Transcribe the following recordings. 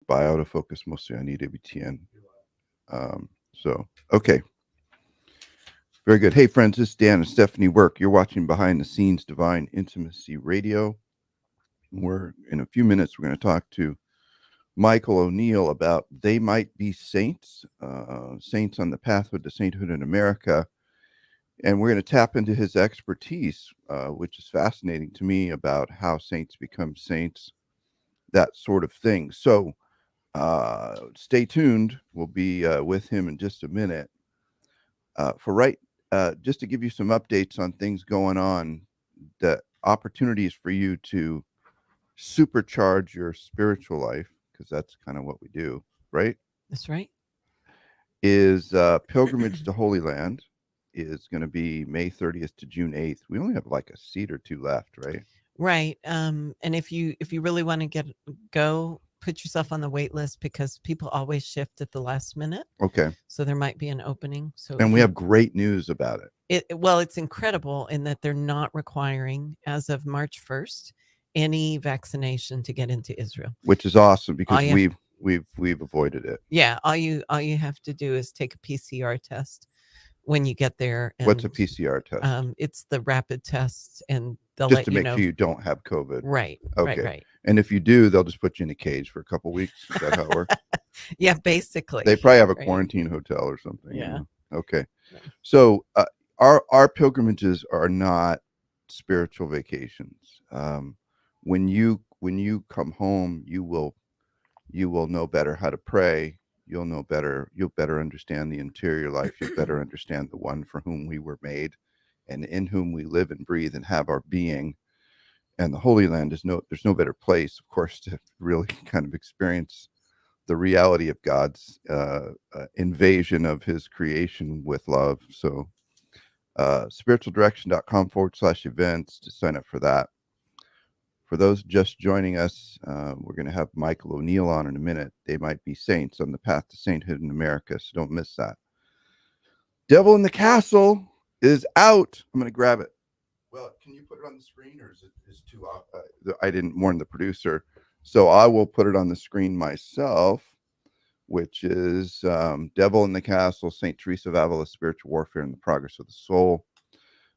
spy autofocus mostly on EWTN. Okay. Very good. Hey, friends, this is Dan and Stephanie Burke. You're watching Behind the Scenes Divine Intimacy Radio. In a few minutes, we're going to talk to Michael O'Neill about They Might Be Saints, Saints on the Pathway to Sainthood in America. And we're going to tap into his expertise, which is fascinating to me, about how saints become saints, that sort of thing. So stay tuned. We'll be with him in just a minute. Just to give you some updates on things going on, the opportunities for you to supercharge your spiritual life, because that's kind of what we do, right? That's right. Is Pilgrimage to Holy Land is going to be May 30th to June 8th. We only have like a seat or two left, right? Right. And if you really want to go, put yourself on the wait list, because people always shift at the last minute. Okay. So there might be an opening. And we have great news about it. It's incredible in that they're not requiring, as of March 1st, any vaccination to get into Israel, which is awesome, because we've avoided it. Yeah. All you have to do is take a PCR test when you get there. And, what's a PCR test? It's the rapid test, and they'll just let to you make sure you don't have COVID. Right. Okay. Right. And if you do, they'll just put you in a cage for a couple of weeks. Is that how it works? Yeah, basically. They probably have a quarantine hotel or something. Yeah. You know? Okay. Yeah. So our pilgrimages are not spiritual vacations. When you come home, you will know better how to pray. You'll better understand the interior life. You'll better understand the one for whom we were made, and in whom we live and breathe and have our being. And the Holy Land there's no better place, of course, to really kind of experience the reality of God's invasion of his creation with love. So SpiritualDirection.com /events to sign up for that. For those just joining us, we're going to have Michael O'Neill on in a minute. They Might Be Saints on the Path to Sainthood in America, so don't miss that. Devil in the Castle is out. I'm going to grab it. Well, can you put it on the screen, or is it too off? I didn't warn the producer, so I will put it on the screen myself, which is Devil in the Castle, St. Teresa of Avila, Spiritual Warfare and the Progress of the Soul.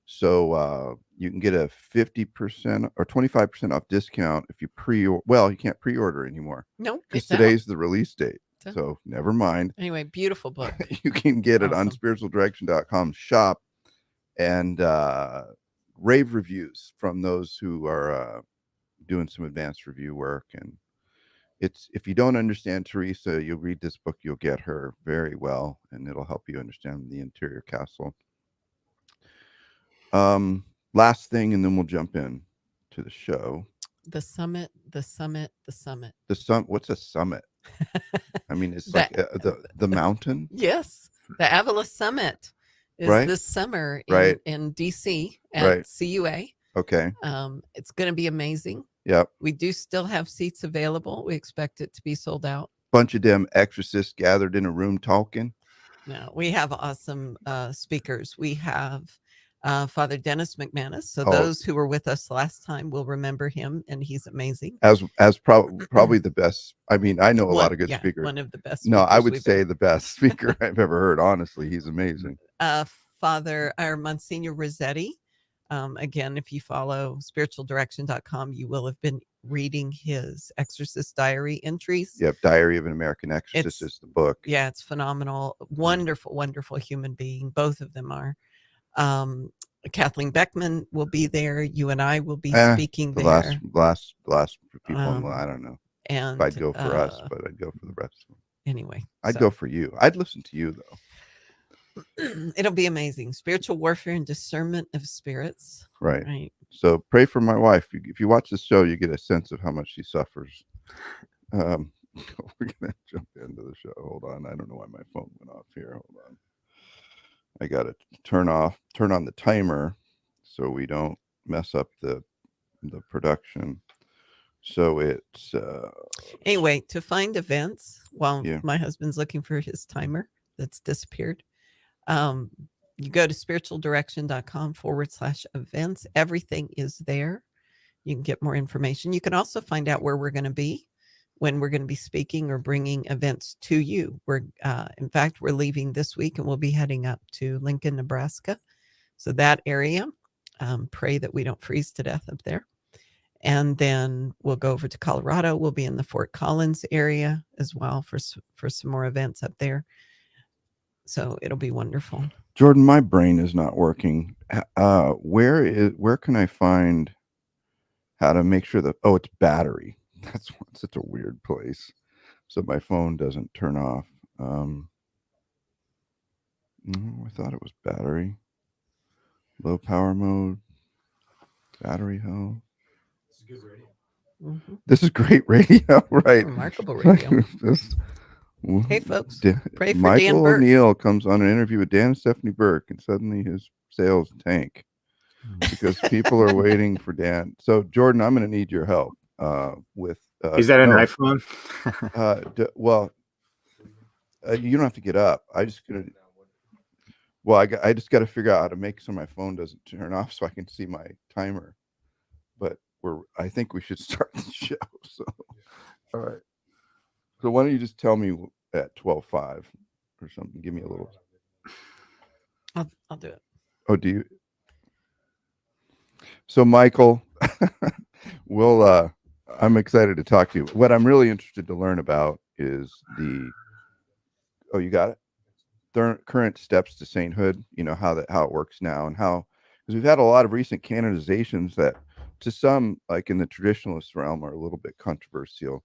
So you can get a 50% or 25% off discount if you you can't pre-order anymore. No, because today's the release date. So never mind. Anyway, beautiful book. You can get it on SpiritualDirection.com shop, and rave reviews from those who are doing some advanced review work. And if you don't understand Teresa, you'll read this book, you'll get her very well, and it'll help you understand the interior castle. Last thing, and then we'll jump in to the show. The summit. What's a summit? I mean, it's like the mountain. Yes, the Avila Summit is this summer in DC at CUA. Okay. It's going to be amazing. Yep. We do still have seats available. We expect it to be sold out. Bunch of them exorcists gathered in a room talking. No, we have awesome speakers. We have Father Dennis McManus. So those who were with us last time will remember him, and he's amazing. As probably the best. I mean, I know a lot of good speakers. One of the best. No, I would say the best speaker I've ever heard. Honestly, he's amazing. Monsignor Rossetti. Again, if you follow SpiritualDirection.com, you will have been reading his exorcist diary entries. Yep, Diary of an American Exorcist is the book. Yeah, it's phenomenal. Wonderful, wonderful human being. Both of them are. Kathleen Beckman will be there. You and I will be speaking there. Last people. I don't know. And if I'd go for us, but I'd go for the rest of them. Anyway, I'd go for you. I'd listen to you though. It'll be amazing. Spiritual warfare and discernment of spirits. Right. So pray for my wife. If you watch this show, you get a sense of how much she suffers. We're gonna jump into the show. Hold on. I don't know why my phone went off here. Hold on. I got to turn on the timer so we don't mess up the production. So it's anyway, to find events while my husband's looking for his timer that's disappeared. You go to SpiritualDirection.com /events. Everything is there. You can get more information. You can also find out where we're going to be when we're going to be speaking or bringing events to you. In fact, we're leaving this week and we'll be heading up to Lincoln, Nebraska. So that area, pray that we don't freeze to death up there. And then we'll go over to Colorado. We'll be in the Fort Collins area as well for some more events up there. So it'll be wonderful. Jordan, my brain is not working. Where can I find how to make sure that, it's battery. That's such a weird place. So my phone doesn't turn off. No, I thought it was battery. Low power mode. Battery health. This is good radio. Mm-hmm. This is great radio, right? Remarkable radio. Hey, folks, pray for Michael Dan Burke. O'Neill comes on an interview with Dan and Stephanie Burke, and suddenly his sales tank because people are waiting for Dan. So, Jordan, I'm going to need your help with. Is that an iPhone? You don't have to get up. I just got to figure out how to make so my phone doesn't turn off so I can see my timer. But I think we should start the show. So, all right. So why don't you just tell me at 12:05 or something? Give me a little. I'll do it. Oh, do you? So, Michael, I'm excited to talk to you. What I'm really interested to learn about is you got it? Current steps to sainthood, how it works now, and because we've had a lot of recent canonizations that to some, like in the traditionalist realm, are a little bit controversial.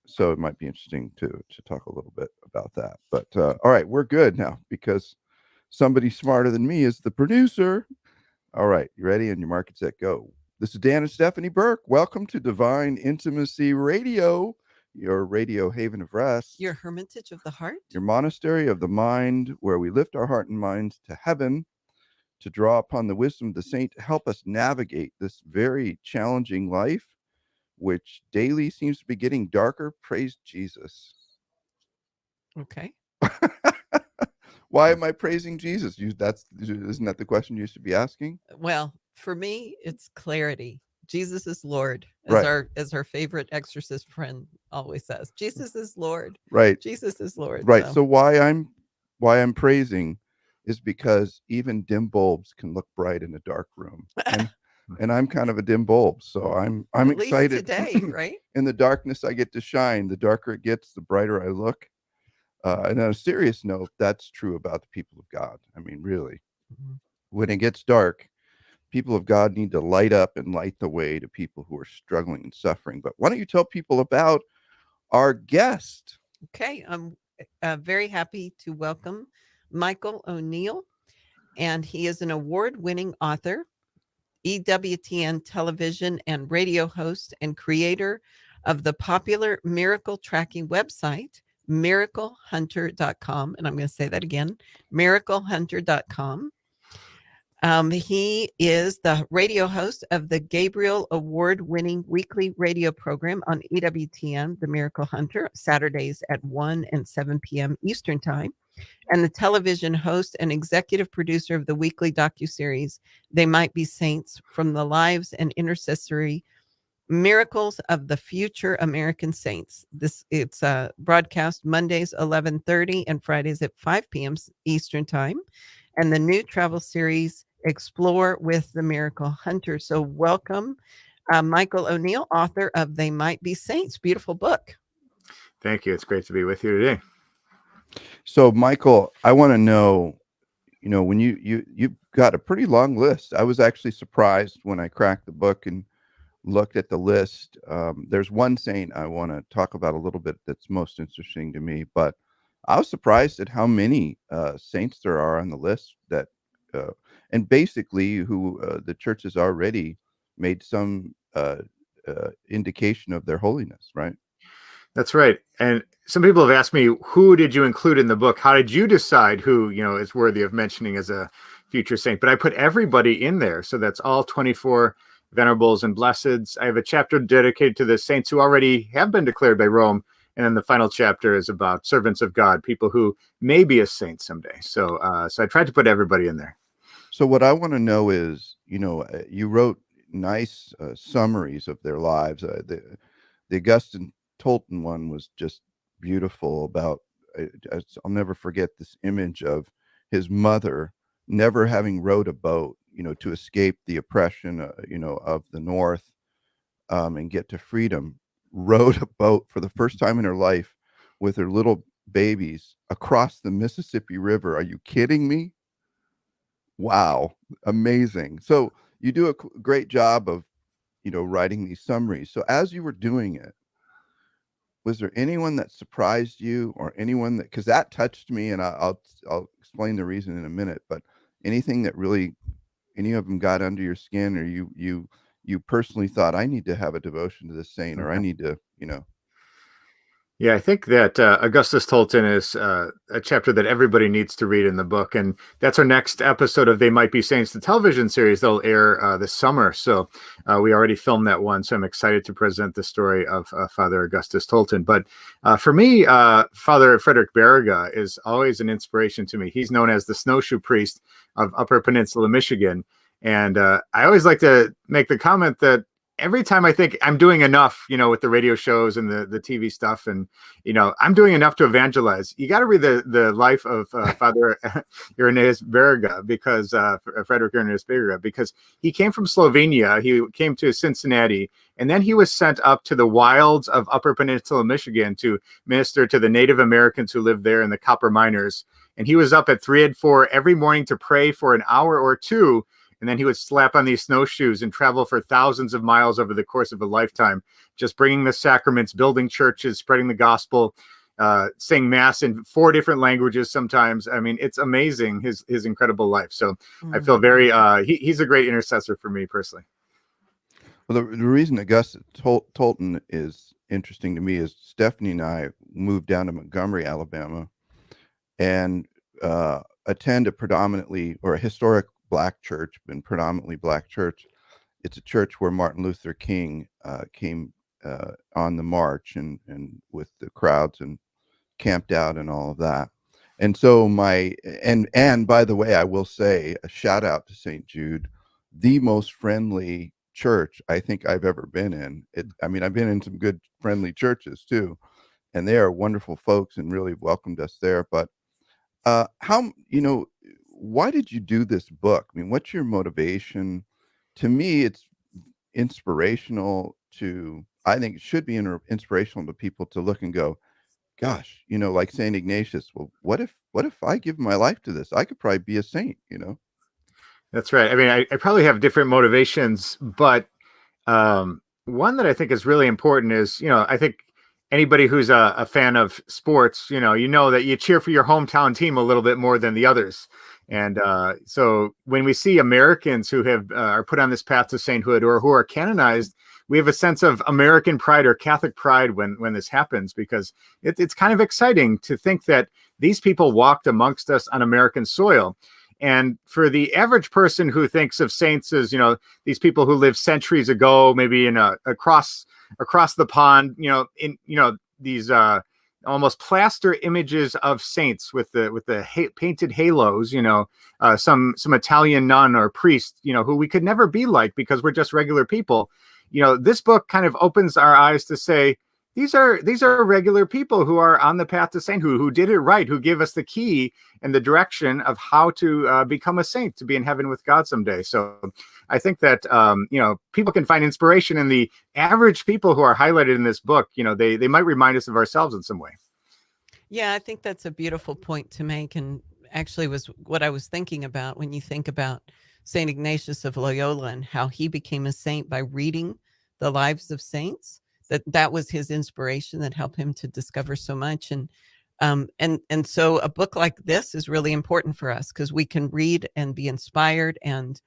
So it might be interesting to talk a little bit about that. But all right, we're good now because somebody smarter than me is the producer. All right, you ready? And your mark it, set, go. This is Dan and Stephanie Burke. Welcome to Divine Intimacy Radio, your radio haven of rest, your hermitage of the heart, your monastery of the mind, where we lift our heart and minds to heaven to draw upon the wisdom of the saint to help us navigate this very challenging life, which daily seems to be getting darker. Praise Jesus. Okay. Why am I praising Jesus? Isn't that the question you should be asking? Well, for me, it's clarity. Jesus is Lord, as our favorite exorcist friend always says. Jesus is Lord. Right. Jesus is Lord. Right. So why I'm praising is because even dim bulbs can look bright in a dark room. And I'm kind of a dim bulb, so I'm At excited least today, right? In the darkness, I get to shine. The darker it gets, the brighter I look. And on a serious note, that's true about the people of God. I mean, really, when it gets dark, people of God need to light up and light the way to people who are struggling and suffering. But why don't you tell people about our guest? Okay, I'm very happy to welcome Michael O'Neill, and he is an award-winning author, EWTN television and radio host, and creator of the popular miracle tracking website, miraclehunter.com. And I'm going to say that again, miraclehunter.com. He is the radio host of the Gabriel Award-winning weekly radio program on EWTN, The Miracle Hunter, Saturdays at 1 and 7 p.m. Eastern Time, and the television host and executive producer of the weekly docuseries, They Might Be Saints, from the lives and intercessory miracles of the future American saints. It's broadcast Mondays 11:30 and Fridays at 5 p.m. Eastern Time, and the new travel series Explore with the Miracle Hunter. So welcome, Michael O'Neill, author of They Might Be Saints. Beautiful book. Thank you. It's great to be with you today. So, Michael, I want to know, when you got a pretty long list. I was actually surprised when I cracked the book and looked at the list. There's one saint I want to talk about a little bit that's most interesting to me, but I was surprised at how many saints there are on the list that, and basically who the church has already made some indication of their holiness, right? That's right. And some people have asked me, who did you include in the book? How did you decide who, is worthy of mentioning as a future saint? But I put everybody in there. So that's all 24 venerables and blesseds. I have a chapter dedicated to the saints who already have been declared by Rome. And then the final chapter is about servants of God, people who may be a saint someday. So I tried to put everybody in there. So what I want to know is, you wrote nice summaries of their lives. the Augustine Tolton one was just beautiful. About I'll never forget this image of his mother never having rowed a boat, to escape the oppression, of the North, and get to freedom. Rowed a boat for the first time in her life with her little babies across the Mississippi River. Are you kidding me? Wow, amazing. So you do a great job of, writing these summaries. So as you were doing it, was there anyone that surprised you, or anyone that, because that touched me, and I'll explain the reason in a minute, but anything that really, any of them got under your skin, or you personally thought, I need to have a devotion to this saint, or I need to, Yeah, I think that Augustus Tolton is a chapter that everybody needs to read in the book. And that's our next episode of They Might Be Saints, the television series that'll air this summer. So we already filmed that one. So I'm excited to present the story of Father Augustus Tolton. But for me, Father Frederick Barriga is always an inspiration to me. He's known as the snowshoe priest of Upper Peninsula, Michigan. And I always like to make the comment that every time I think I'm doing enough, with the radio shows and the TV stuff, and, I'm doing enough to evangelize, you got to read the life of Father Irenaeus Barriga, because Frederick Irenaeus Barriga, because he came from Slovenia. He came to Cincinnati, and then he was sent up to the wilds of Upper Peninsula, Michigan, to minister to the Native Americans who lived there and the copper miners. And he was up at 3 and 4 every morning to pray for an hour or two. And then he would slap on these snowshoes and travel for thousands of miles over the course of a lifetime, just bringing the sacraments, building churches, spreading the gospel, saying mass in 4 different languages sometimes. I mean, it's amazing, his incredible life. So I feel very, he's a great intercessor for me personally. Well, the reason Augustus Tolton is interesting to me is Stephanie and I moved down to Montgomery, Alabama, and attend a predominantly, or a historic, Black church, been predominantly Black church. It's a church where Martin Luther King came on the march, and with the crowds, and camped out and all of that. And so and by the way, I will say a shout out to St. Jude, the most friendly church I think I've ever been in. I mean, I've been in some good friendly churches too, and they are wonderful folks and really welcomed us there. But why did you do this book? I mean, what's your motivation? To me, it's inspirational I think it should be inspirational to people to look and go, gosh, like St. Ignatius, well, what if I give my life to this? I could probably be a saint, That's right. I mean, I probably have different motivations, but one that I think is really important is, I think anybody who's a fan of sports, you know that you cheer for your hometown team a little bit more than the others. And so when we see Americans who are put on this path to sainthood, or who are canonized, we have a sense of American pride or Catholic pride when this happens, because it's kind of exciting to think that these people walked amongst us on American soil. And for the average person who thinks of saints as, these people who lived centuries ago, maybe in across the pond, these almost plaster images of saints with the painted halos, some Italian nun or priest, who we could never be like because we're just regular people. This book kind of opens our eyes to say, these are regular people who are on the path to sainthood, who did it right, who gave us the key and the direction of how to become a saint, to be in heaven with God someday. So I think that, people can find inspiration in the average people who are highlighted in this book. They might remind us of ourselves in some way. Yeah, I think that's a beautiful point to make. And actually was what I was thinking about when you think about St. Ignatius of Loyola and how he became a saint by reading the lives of saints. That was his inspiration that helped him to discover so much. And so a book like this is really important for us, because we can read and be inspired and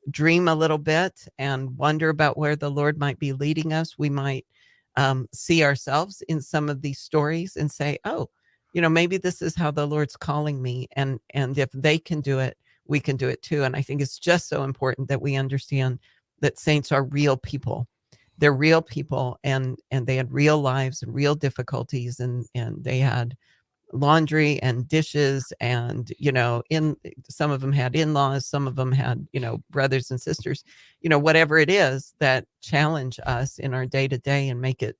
dream a little bit and wonder about where the Lord might be leading us. We might see ourselves in some of these stories and say, oh, maybe this is how the Lord's calling me. And if they can do it, we can do it too. And I think it's just so important that we understand that saints are real people. They're real people, and they had real lives and real difficulties, and they had laundry and dishes, and in some of them had in-laws, some of them had brothers and sisters, whatever it is that challenge us in our day-to-day and make it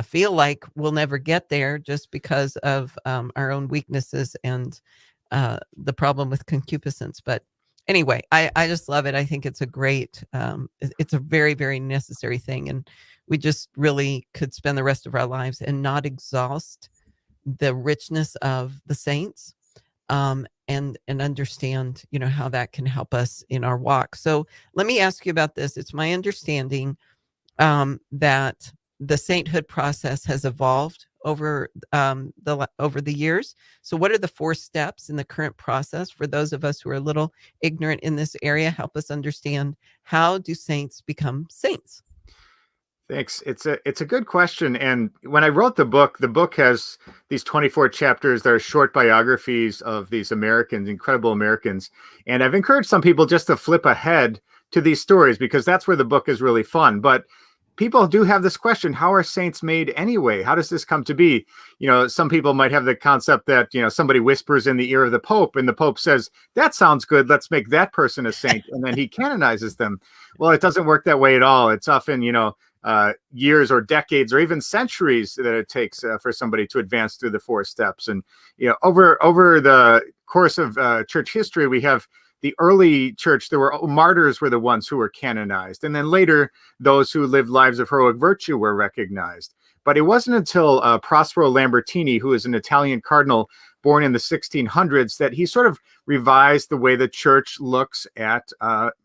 feel like we'll never get there just because of our own weaknesses and the problem with concupiscence. But anyway, I just love it. I think it's a great, it's a very, very necessary thing. And we just really could spend the rest of our lives and not exhaust the richness of the saints, and understand, how that can help us in our walk. So let me ask you about this. It's my understanding that the sainthood process has evolved over the years. So what are the 4 steps in the current process for those of us who are a little ignorant in this area? Help us understand, how do saints become saints? Thanks. It's a good question. And when I wrote the book has these 24 chapters that are short biographies of these Americans, incredible Americans. And I've encouraged some people just to flip ahead to these stories, because that's where the book is really fun. But people do have this question: how are saints made anyway? How does this come to be? Some people might have the concept that, somebody whispers in the ear of the Pope and the Pope says, "That sounds good, let's make that person a saint," and then he canonizes them. Well, it doesn't work that way at all. It's often, years or decades or even centuries that it takes for somebody to advance through the 4 steps. And over the course of church history, we have the early church. There were martyrs were the ones who were canonized, and then later those who lived lives of heroic virtue were recognized. But it wasn't until Prospero Lambertini, who is an Italian cardinal born in the 1600s, that he sort of revised the way the church looks at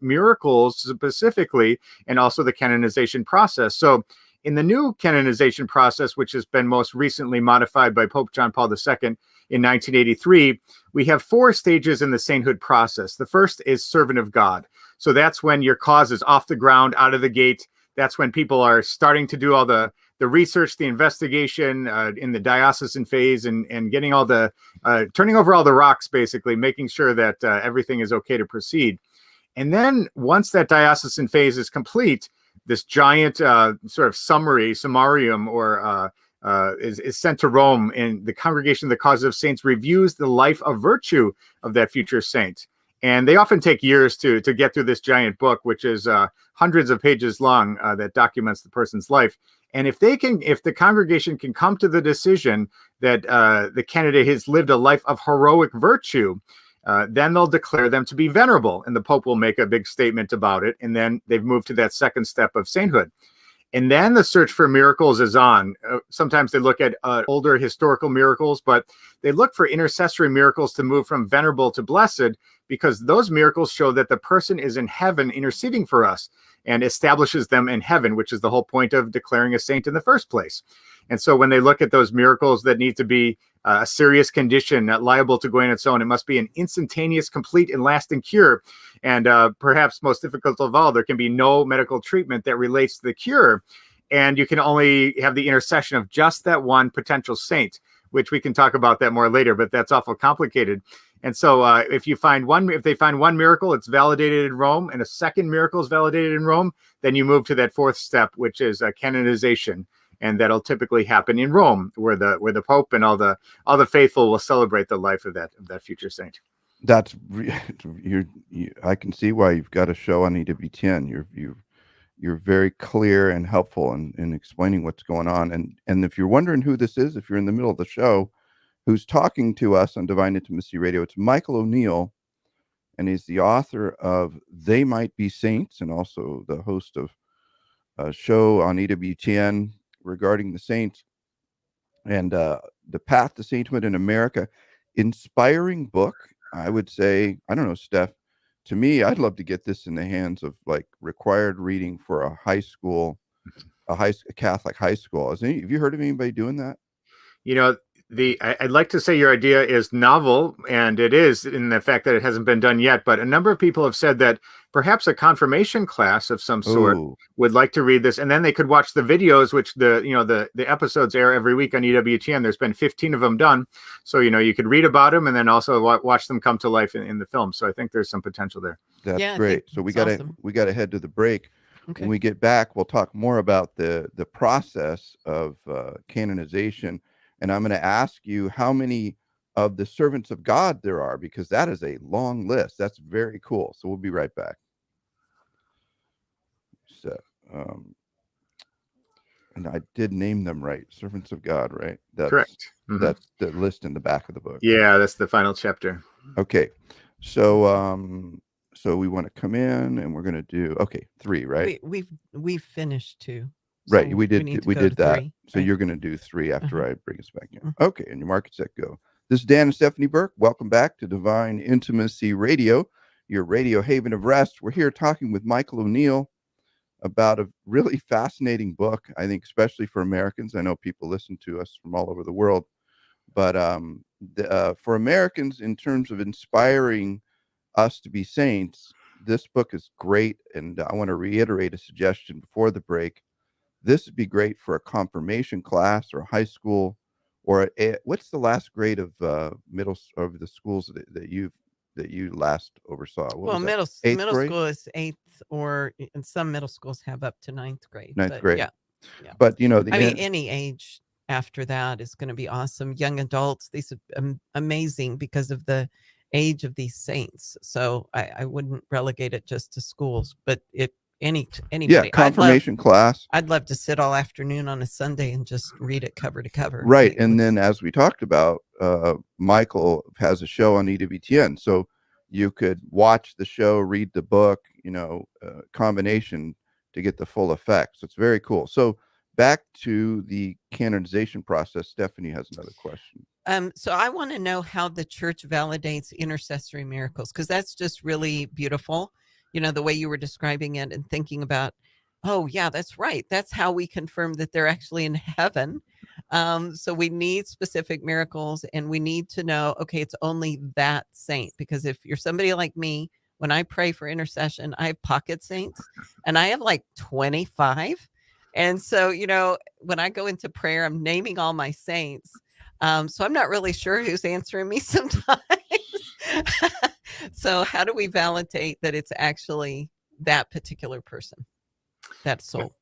miracles specifically, and also the canonization process. So in the new canonization process, which has been most recently modified by Pope John Paul II in 1983, we have 4 stages in the sainthood process. The first is servant of God. So that's when your cause is off the ground, out of the gate. That's when people are starting to do all the research, the investigation in the diocesan phase, and getting all the turning over all the rocks, basically making sure that everything is okay to proceed. And then once that diocesan phase is complete, this giant sort of summarium, or is sent to Rome, and the Congregation of the Causes of Saints reviews the life of virtue of that future saint. And they often take years to get through this giant book, which is hundreds of pages long, that documents the person's life. And if the congregation can come to the decision that the candidate has lived a life of heroic virtue, then they'll declare them to be venerable, and the Pope will make a big statement about it. And then they've moved to that second step of sainthood. And then the search for miracles is on. Sometimes they look at older historical miracles, but they look for intercessory miracles to move from venerable to blessed, because those miracles show that the person is in heaven interceding for us and establishes them in heaven, which is the whole point of declaring a saint in the first place. And so when they look at those miracles that need to be a serious condition, not liable to go on its own, it must be an instantaneous, complete, and lasting cure. And perhaps most difficult of all, there can be no medical treatment that relates to the cure. And you can only have the intercession of just that one potential saint, which we can talk about that more later, but that's awful complicated. And so if they find one miracle, it's validated in Rome, and a second miracle is validated in Rome, then you move to that 4th step, which is canonization. And that'll typically happen in Rome, where the Pope and all the faithful will celebrate the life of that future saint. I can see why you've got a show on EWTN. You're very clear and helpful in explaining what's going on. And if you're wondering who this is, if you're in the middle of the show, who's talking to us on Divine Intimacy Radio, it's Michael O'Neill, and he's the author of They Might Be Saints, and also the host of a show on EWTN regarding the saints and the path to sainthood in America. Inspiring book, I would say. I don't know, Steph, to me, I'd love to get this in the hands of like required reading for a Catholic high school. Have you heard of anybody doing that? I'd like to say your idea is novel, and it is in the fact that it hasn't been done yet. But a number of people have said that perhaps a confirmation class of some sort would like to read this, and then they could watch the videos, which the episodes air every week on EWTN. There's been 15 of them done, so you could read about them and then also watch them come to life in the film. So I think there's some potential there. That's great. So we gotta head to the break. Okay. When we get back, we'll talk more about the process of canonization. And I'm going to ask you how many of the servants of God there are, because that is a long list. That's very cool. So we'll be right back. So, and I did name them right. Servants of God, right? Correct. Mhm. That's the list in the back of the book. Yeah, that's the final chapter. Okay. So so we want to come in and we're going to do 3, right? We've finished 2. Right. So We need did to we go did to that. 3, So right? you're going to do 3 after Uh-huh. I bring us back in. Mhm. Okay, and your market set go. This is Dan and Stephanie Burke. Welcome back to Divine Intimacy Radio, your radio haven of rest. We're here talking with Michael O'Neill about a really fascinating book, I think, especially for Americans. I know people listen to us from all over the world, but for Americans, in terms of inspiring us to be saints, this book is great. And I want to reiterate a suggestion before the break. This would be great for a confirmation class or a high school, or what's the last grade of of the schools that you last oversaw? What Well, was that? Eighth middle grade? school is 8th, or and some middle schools have up to 9th grade. Ninth But grade. yeah. But the I mean, any age after that is going to be awesome. Young adults, these are amazing because of the age of these saints. So I wouldn't relegate it just to schools, but anybody. confirmation class. I'd love to sit all afternoon on a Sunday and just read it cover to cover. Right. And then, as we talked about, Michael has a show on EWTN. So you could watch the show, read the book, combination to get the full effect. So it's very cool. So back to the canonization process. Stephanie has another question. So I want to know how the church validates intercessory miracles, because that's just really beautiful. The way you were describing it and thinking about, oh yeah, that's right. That's how we confirm that they're actually in heaven. So we need specific miracles, and we need to know, okay, it's only that saint. Because if you're somebody like me, when I pray for intercession, I have pocket saints, and I have like 25. And so, when I go into prayer, I'm naming all my saints. So I'm not really sure who's answering me sometimes. So how do we validate that it's actually that particular person, that soul?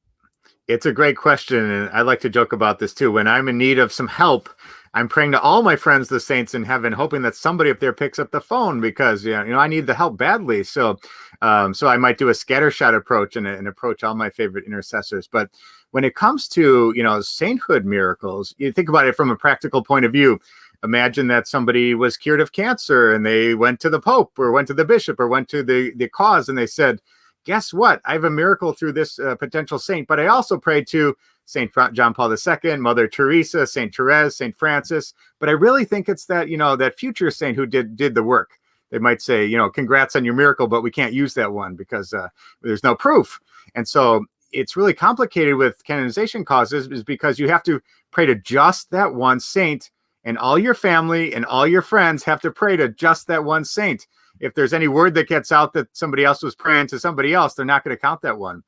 It's a great question, and I like to joke about this too. When I'm in need of some help, I'm praying to all my friends, the saints in heaven, hoping that somebody up there picks up the phone, because I need the help badly. So I might do a scattershot approach and approach all my favorite intercessors. But when it comes to sainthood miracles, you think about it from a practical point of view. Imagine that somebody was cured of cancer and they went to the Pope or went to the bishop or went to the cause, and they said, guess what? I have a miracle through this potential saint, but I also prayed to St. John Paul II, Mother Teresa, St. Therese, St. Francis. But I really think it's that, that future saint who did the work. They might say, congrats on your miracle, but we can't use that one because there's no proof. And so it's really complicated with canonization causes, is because you have to pray to just that one saint, and all your family and all your friends have to pray to just that one saint. If there's any word that gets out that somebody else was praying to somebody else, they're not going to count that one.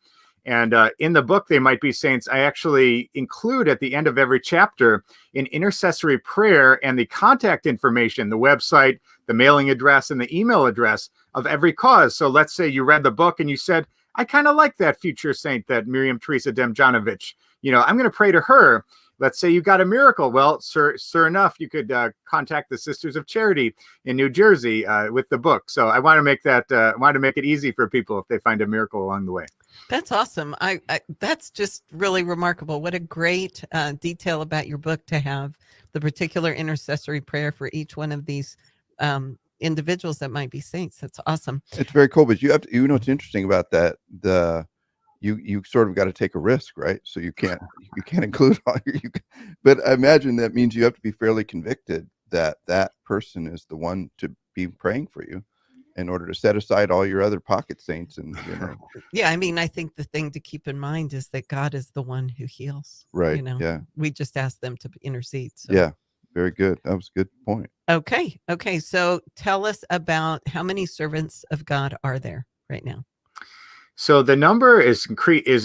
And in the book, They Might Be Saints, I actually include at the end of every chapter an intercessory prayer and the contact information, the website, the mailing address, and the email address of every cause. So let's say you read the book and you said, I kind of like that future saint, that Miriam Teresa Demjanovic. I'm going to pray to her. Let's say you got a miracle. Well, sure enough, you could contact the Sisters of Charity in New Jersey with the book. So I want to make it easy for people if they find a miracle along the way. That's awesome. I that's just really remarkable. What a great detail about your book to have the particular intercessory prayer for each one of these individuals that might be saints. That's awesome. It's very cool, but you have to, what's interesting about that, you sort of got to take a risk, right? So you can't include all but I imagine that means you have to be fairly convicted that that person is the one to be praying for you, in order to set aside all your other pocket saints. And yeah, I mean, I think the thing to keep in mind is that God is the one who heals, right? Yeah, we just ask them to intercede. So. Yeah, very good. That was a good point. Okay, so tell us about how many servants of God are there right now. So the number is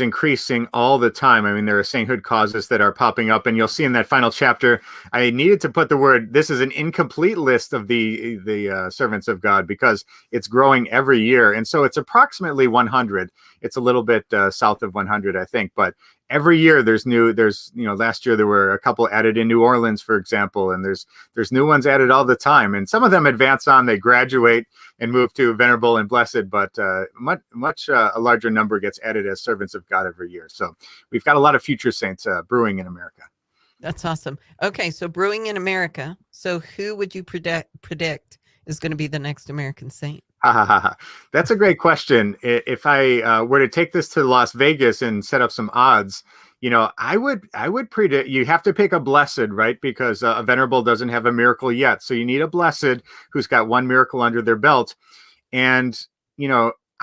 increasing all the time. I mean, there are sainthood causes that are popping up, and you'll see in that final chapter, I needed to put the word, this is an incomplete list of the servants of God, because it's growing every year. And so it's approximately 100. It's a little bit south of 100, I think, but every year there's last year there were a couple added in New Orleans, for example, and there's new ones added all the time. And some of them advance on, they graduate and move to venerable and blessed, but much a larger number gets added as servants of God every year. So we've got a lot of future saints brewing in America. That's awesome. Okay, so brewing in America. So who would you predict is going to be the next American saint? That's a great question. If I were to take this to Las Vegas and set up some odds, I would predict. You have to pick a blessed, right? Because a venerable doesn't have a miracle yet, so you need a blessed who's got one miracle under their belt. And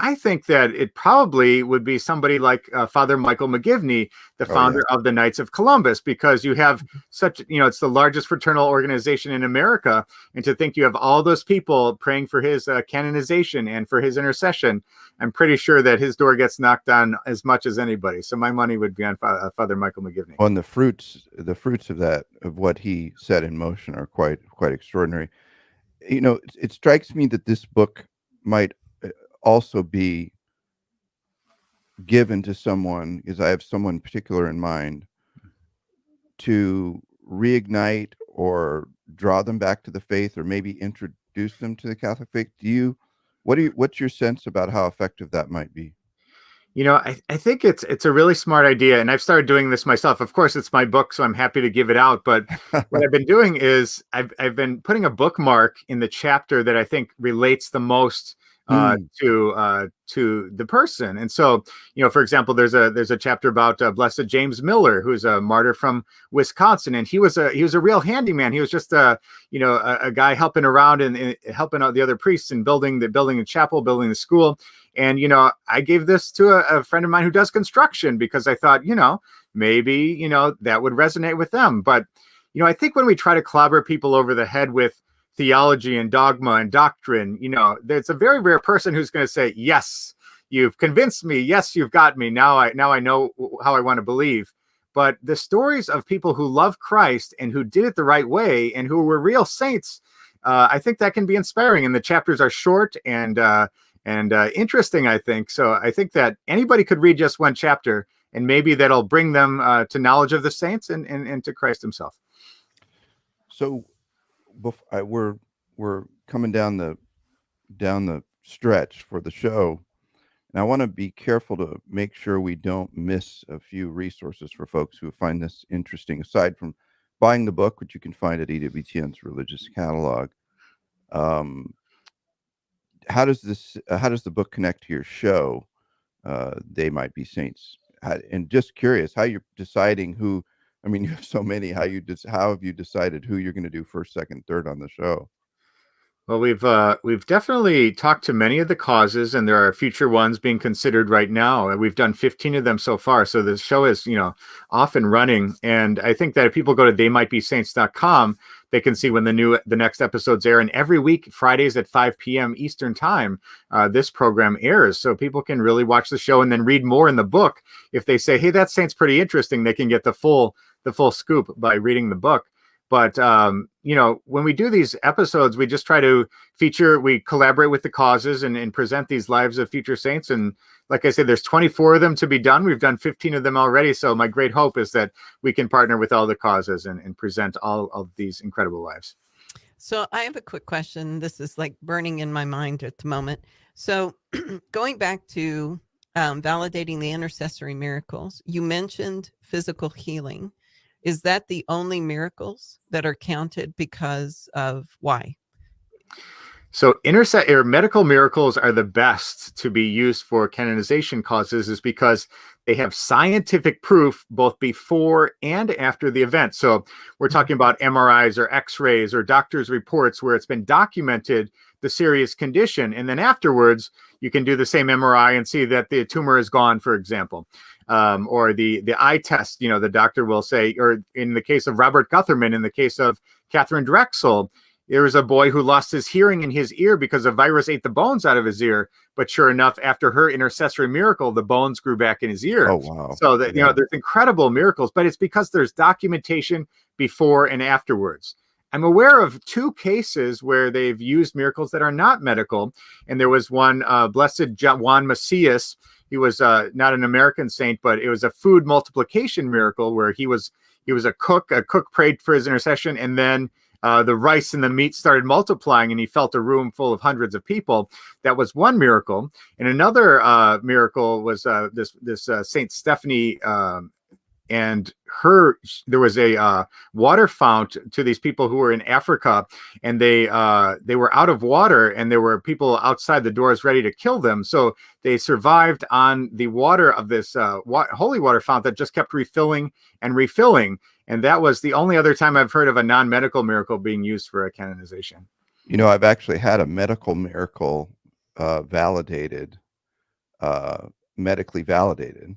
I think that it probably would be somebody like Father Michael McGivney, the founder of the Knights of Columbus, because you have such, it's the largest fraternal organization in America. And to think you have all those people praying for his canonization and for his intercession, I'm pretty sure that his door gets knocked on as much as anybody. So my money would be on Father Michael McGivney. Well, and the fruits of what he set in motion are quite extraordinary. It strikes me that this book might also be given to someone, because I have someone particular in mind, to reignite or draw them back to the faith, or maybe introduce them to the Catholic faith. What's your sense about how effective that might be? I think it's a really smart idea, and I've started doing this myself. Of course, it's my book, so I'm happy to give it out. But what I've been doing is I've been putting a bookmark in the chapter that I think relates the most to the person. And so, for example, there's a chapter about Blessed James Miller, who's a martyr from Wisconsin, and he was a real handyman. He was just a guy helping around and helping out the other priests and building the chapel, building the school. And I gave this to a friend of mine who does construction, because I thought maybe that would resonate with them. But I think when we try to clobber people over the head with theology and dogma and doctrine, there's a very rare person who's going to say, yes, you've convinced me. Yes, you've got me. Now I know how I want to believe. But the stories of people who love Christ and who did it the right way and who were real saints, I think that can be inspiring. And the chapters are short and interesting, I think. So I think that anybody could read just one chapter, and maybe that'll bring them to knowledge of the saints and to Christ himself. So we're coming down the stretch for the show, and I want to be careful to make sure we don't miss a few resources for folks who find this interesting. Aside from buying the book, which you can find at EWTN's religious catalog, how does the book connect to your show, They Might Be Saints? And just curious how you're deciding who. I mean, you have so many. How have you decided who you're going to do first, second, third on the show? Well, we've definitely talked to many of the causes, and there are future ones being considered right now. We've done 15 of them so far, so the show is off and running. And I think that if people go to theymightbesaints.com, they can see when the next episodes air. And every week, Fridays at 5 p.m. Eastern time, this program airs, so people can really watch the show and then read more in the book. If they say, "Hey, that saint's pretty interesting," they can get the full scoop by reading the book. But, when we do these episodes, we just try to we collaborate with the causes and present these lives of future saints. And like I said, there's 24 of them to be done. We've done 15 of them already. So my great hope is that we can partner with all the causes and present all of these incredible lives. So I have a quick question. This is like burning in my mind at the moment. So going back to validating the intercessory miracles, you mentioned physical healing. Is that the only miracles that are counted because of why? So medical miracles are the best to be used for canonization causes, is because they have scientific proof both before and after the event. So we're talking about MRIs or X-rays or doctors' reports where it's been documented the serious condition. And then afterwards, you can do the same MRI and see that the tumor is gone, for example. Or the eye test, the doctor will say, or in the case of Robert Gutherman, in the case of Catherine Drexel, there was a boy who lost his hearing in his ear because a virus ate the bones out of his ear. But sure enough, after her intercessory miracle, the bones grew back in his ear. Oh, wow. So that, there's incredible miracles, but it's because there's documentation before and afterwards. I'm aware of 2 cases where they've used miracles that are not medical. And there was one, Blessed Juan Macias. He was not an American saint, but it was a food multiplication miracle where he was a cook. A cook prayed for his intercession, and then the rice and the meat started multiplying, and he felt a room full of hundreds of people. That was one miracle. And another miracle was this Saint Stephanie, and there was a water fount to these people who were in Africa, and they were out of water, and there were people outside the doors ready to kill them. So they survived on the water of this holy water fount that just kept refilling and refilling. And that was the only other time I've heard of a non-medical miracle being used for a canonization. You know, I've actually had a medical miracle validated, medically validated.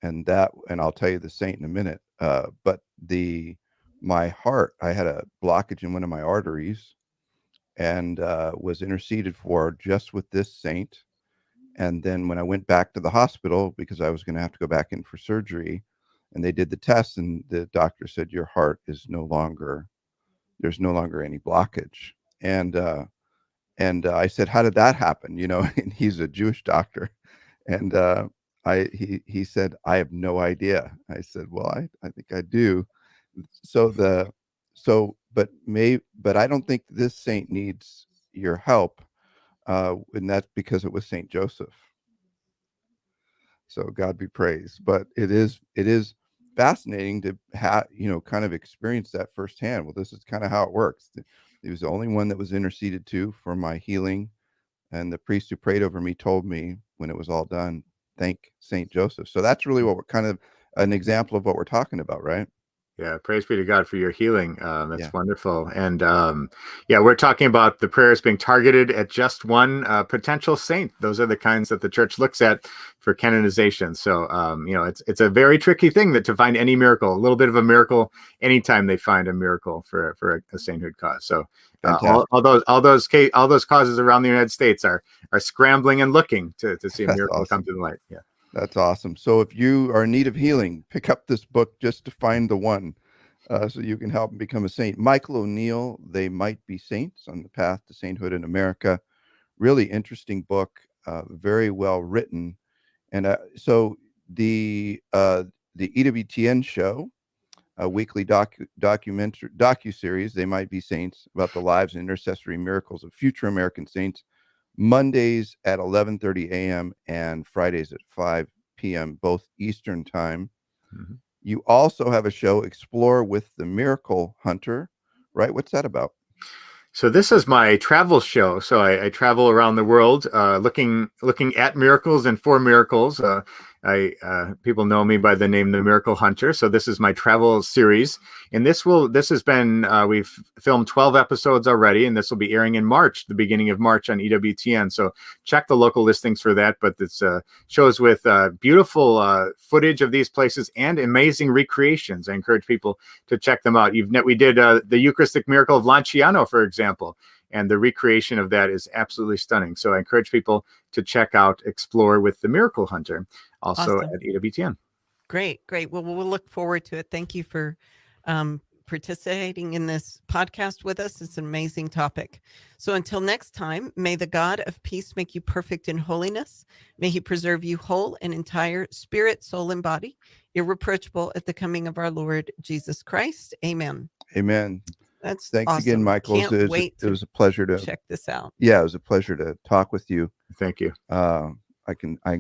And I'll tell you the saint in a minute. But my heart, I had a blockage in one of my arteries, and was interceded for just with this saint. And then when I went back to the hospital, because I was going to have to go back in for surgery, and they did the test, and the doctor said, your heart is there's no longer any blockage. And I said, how did that happen? You know, and he's a Jewish doctor. And he said, I have no idea. I said, well, I think I do. But I don't think this saint needs your help. And that's because it was Saint Joseph. So God be praised. But it is fascinating to kind of experience that firsthand. Well, this is kind of how it works. He was the only one that was interceded to for my healing. And the priest who prayed over me told me when it was all done, thank Saint Joseph. So that's really what we're kind of an example of what we're talking about, right? Yeah, praise be to God for your healing. That's wonderful. And we're talking about the prayers being targeted at just one potential saint. Those are the kinds that the church looks at for canonization. So, it's a very tricky thing to find any miracle, a little bit of a miracle anytime they find a miracle for a sainthood cause. So all those causes around the United States are scrambling and looking to see a miracle come to the light. Yeah. That's awesome. So if you are in need of healing, pick up this book just to find the one, so you can help and become a saint. Michael O'Neill, They Might Be Saints on the Path to Sainthood in America. Really interesting book, very well written. And so the EWTN show, a weekly docu-series, They Might Be Saints, about the lives and intercessory miracles of future American saints, Mondays at 11:30 a.m. and Fridays at 5 p.m., both Eastern time. Mm-hmm. You also have a show, Explore with the Miracle Hunter, right? What's that about? So this is my travel show. So I travel around the world looking at miracles and for miracles. People know me by the name The Miracle Hunter. So this is my travel series. And this has been, we've filmed 12 episodes already, and this will be airing in March, the beginning of March on EWTN. So check the local listings for that. But it's shows with beautiful footage of these places and amazing recreations. I encourage people to check them out. We did the Eucharistic miracle of Lanciano, for example. And the recreation of that is absolutely stunning. So I encourage people to check out Explore with the Miracle Hunter, also awesome. At EWTN. Great. Well, we'll look forward to it. Thank you for participating in this podcast with us. It's an amazing topic. So until next time, may the God of peace make you perfect in holiness. May he preserve you whole and entire, spirit, soul, and body, irreproachable at the coming of our Lord Jesus Christ. Amen. Amen. That's Thanks awesome. again, Michael. It was a pleasure to check this out. Yeah, it was a pleasure to talk with you. Thank you. I